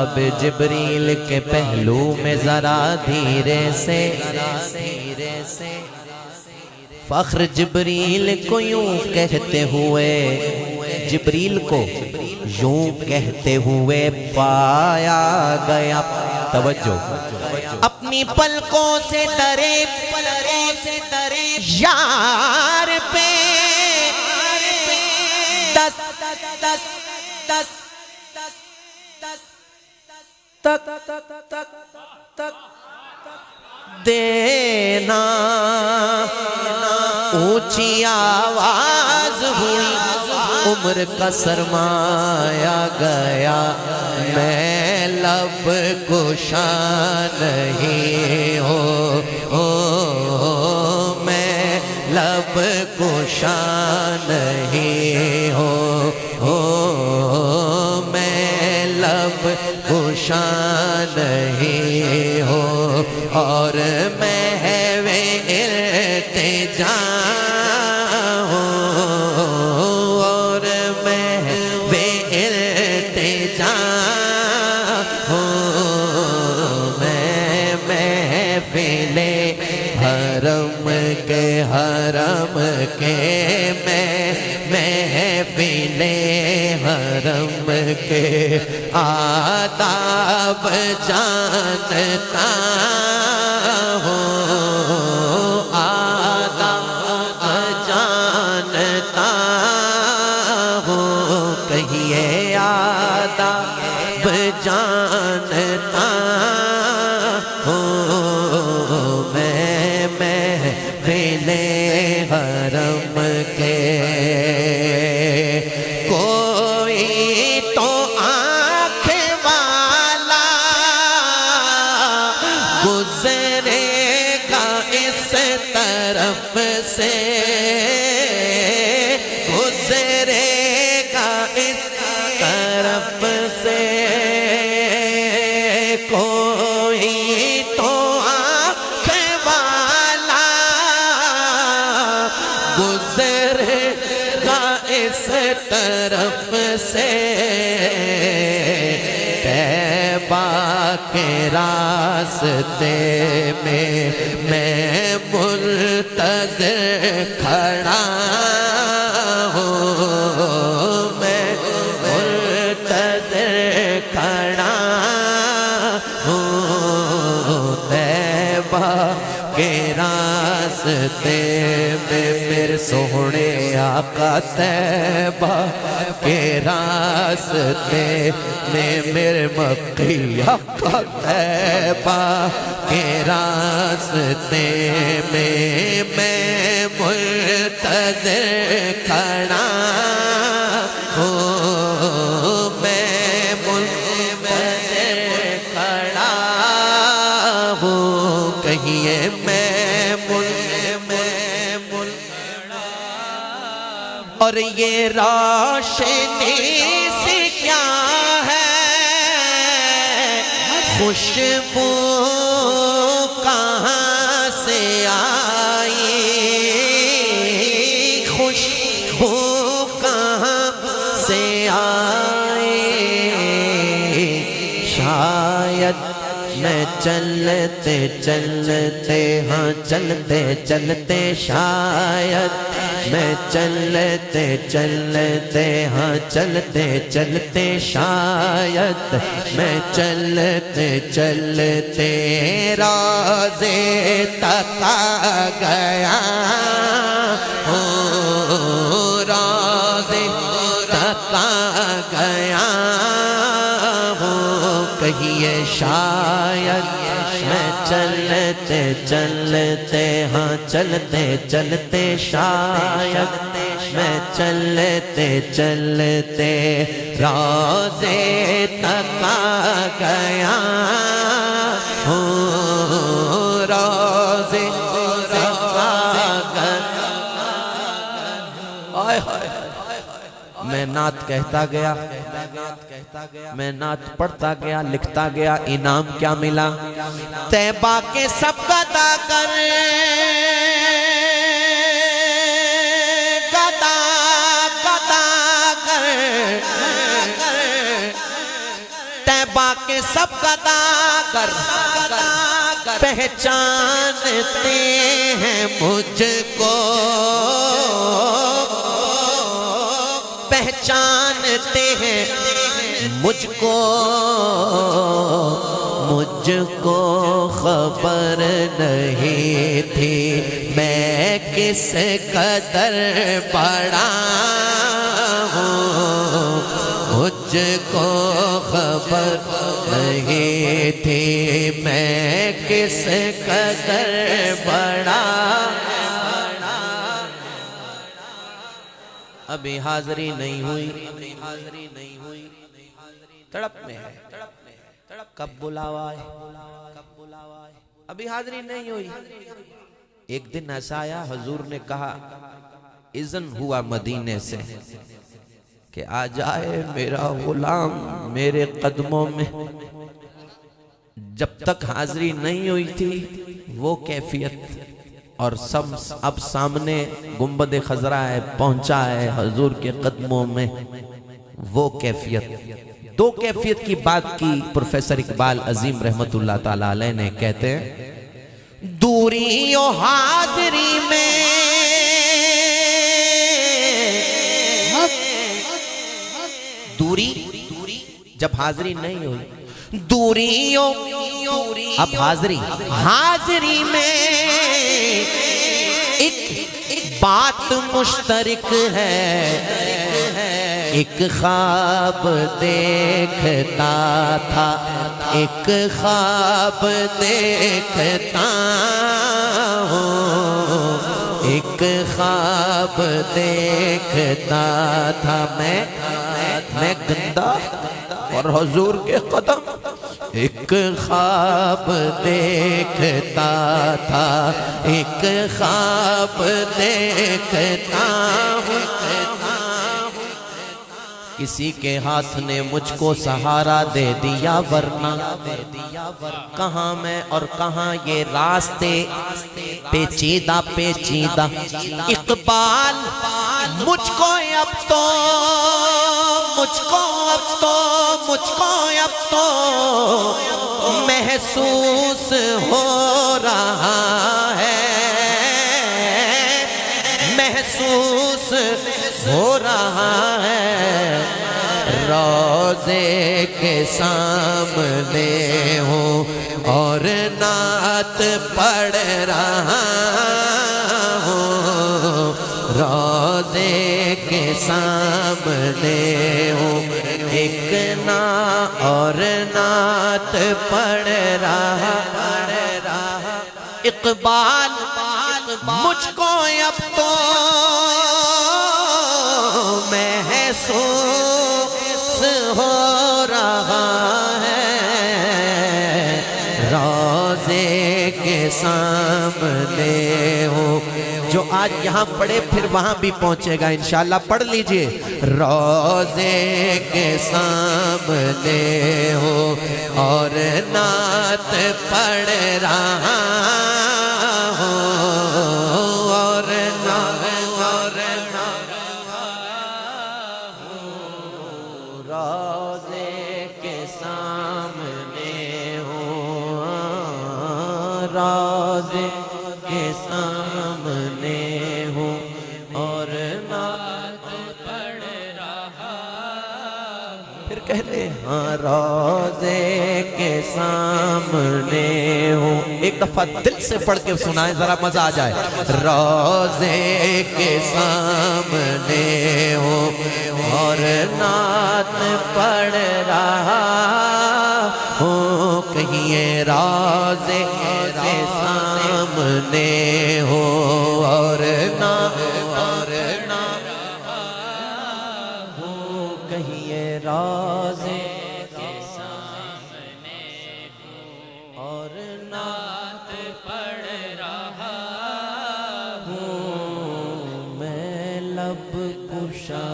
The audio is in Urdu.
جناب جبریل کے پہلو میں ذرا دھیرے سے فخر جبریل کو یوں کہتے ہوئے جبریل کو یوں کہتے ہوئے پایا گیا توجہ اپنی پلکوں سے درے یار پہ دس تک دینا اونچی آواز ہوئی عمر کا سرمایا گیا میں لب گشا نہیں میں لب گشا نہیں میں لب گشا نہیں اور میں التجا اور میں التجا میں محفل حرم کے میں محفل حرم کے آداب جانتا ہوں آداب جانتا ہوں کہیے آداب جانتا ہوں میں محفل حرم کے کوئی تو آنکھ والا گزرے گا اس طرف سے گزرے گا اس طرف سے کوئی تو آنکھ والا گزرے گا اس طرف سے طیبہ کے راستے میں منتظر کھڑا ہوں میں منتظر کھڑا ہوں طیبہ کے راستے میں میرے سونے آقا طیبہ کے راستے میں میرے مکی آقا طیبہ کے راستے میں منتظر کھڑا ہوں میں منتظر کھڑا ہوں کہیے اور یہ روشنی سے کیا ہے خوشبو کہاں سے آئی خوشبو کہاں سے آئی شاید میں چلتے چلتے ہاں چلتے چلتے شاید میں چلتے چلتے ہاں چلتے چلتے شاید میں چلتے چلتے روضے تک آ گیا روضے تک آ گیا کہیے شاید میں چلتے چلتے ہاں چلتے چلتے شاید میں چلتے چلتے روضے تک آ گیا روضے تک آ گیا میں نعت کہتا گیا میں نعت پڑھتا گیا لکھتا گیا انعام کیا ملا طیبہ کے سب گدا کر گدا گدا کر طیبہ کے سب قضا گر پہچانتے ہیں مجھ کو، پہچانتے ہیں مجھ کو، مجھ کو خبر نہیں تھی میں کس قدر بڑا ہوں، مجھ کو خبر نہیں تھی میں کس قدر بڑا۔ ابھی حاضری نہیں ہوئی، تڑپ میں ہے، کب بلاوا ہے، ابھی حاضری نہیں ہوئی۔ ایک دن ایسا آیا حضور نے کہا اذن ہوا مدینے سے کہ آ جائے میرا غلام میرے قدموں میں۔ جب تک حاضری نہیں ہوئی تھی وہ کیفیت، اور سب اب سامنے گنبد خضرا ہے، پہنچا ہے حضور کے قدموں میں، وہ کیفیت۔ دو کیفیت کی بات کی پروفیسر اقبال عظیم رحمت اللہ تعالیٰ علیہ نے، کہتے ہیں دوری و حاضری میں دوری، جب حاضری نہیں ہوئی دوری و اب حاضری میں ایک بات مشترک ہے، ایک خواب دیکھتا تھا، ایک خواب دیکھتا ہوں، ایک خواب دیکھتا تھا میں گندا اور حضور کے قدم، ایک خواب دیکھتا تھا، ایک خواب دیکھتا ہوں، کسی کے ہاتھ نے مجھ کو سہارا دے دیا، ورنہ کہاں میں اور کہاں یہ راستے پیچیدہ پیچیدہ۔ اقبال مجھ کو اب تو محسوس ہو رہا ہے، محسوس ہو رہا ہے، روضے کے سامنے ہوں اور نعت پڑھ رہا ہوں، روضے کے سامنے ہوں ایک اور نعت پڑھ رہا۔ اقبال مجھ کو اب تو محسوس ہو رہا ہے، روضے کے سامنے ہو، جو آج یہاں پڑھے پھر وہاں بھی پہنچے گا انشاءاللہ، پڑھ لیجئے، روضے کے سامنے ہو اور نعت پڑھ رہا ہوں، اور روضے کے سامنے ہو، روضے کے سامنے ہوں اور نعت پڑھ رہا۔ پھر کہتے ہیں روضے کے سامنے ہوں، ایک دفعہ دل سے پڑھ کے سنائیں ذرا مزہ آ جائے۔ روضے کے سامنے ہوں اور نعت پڑھ رہا ہوں، کہیں روضے کے سامنے ہو اور کہیں روضے کے سامنے ہو اور نعت پڑھ رہا ہوں، میں لب کشا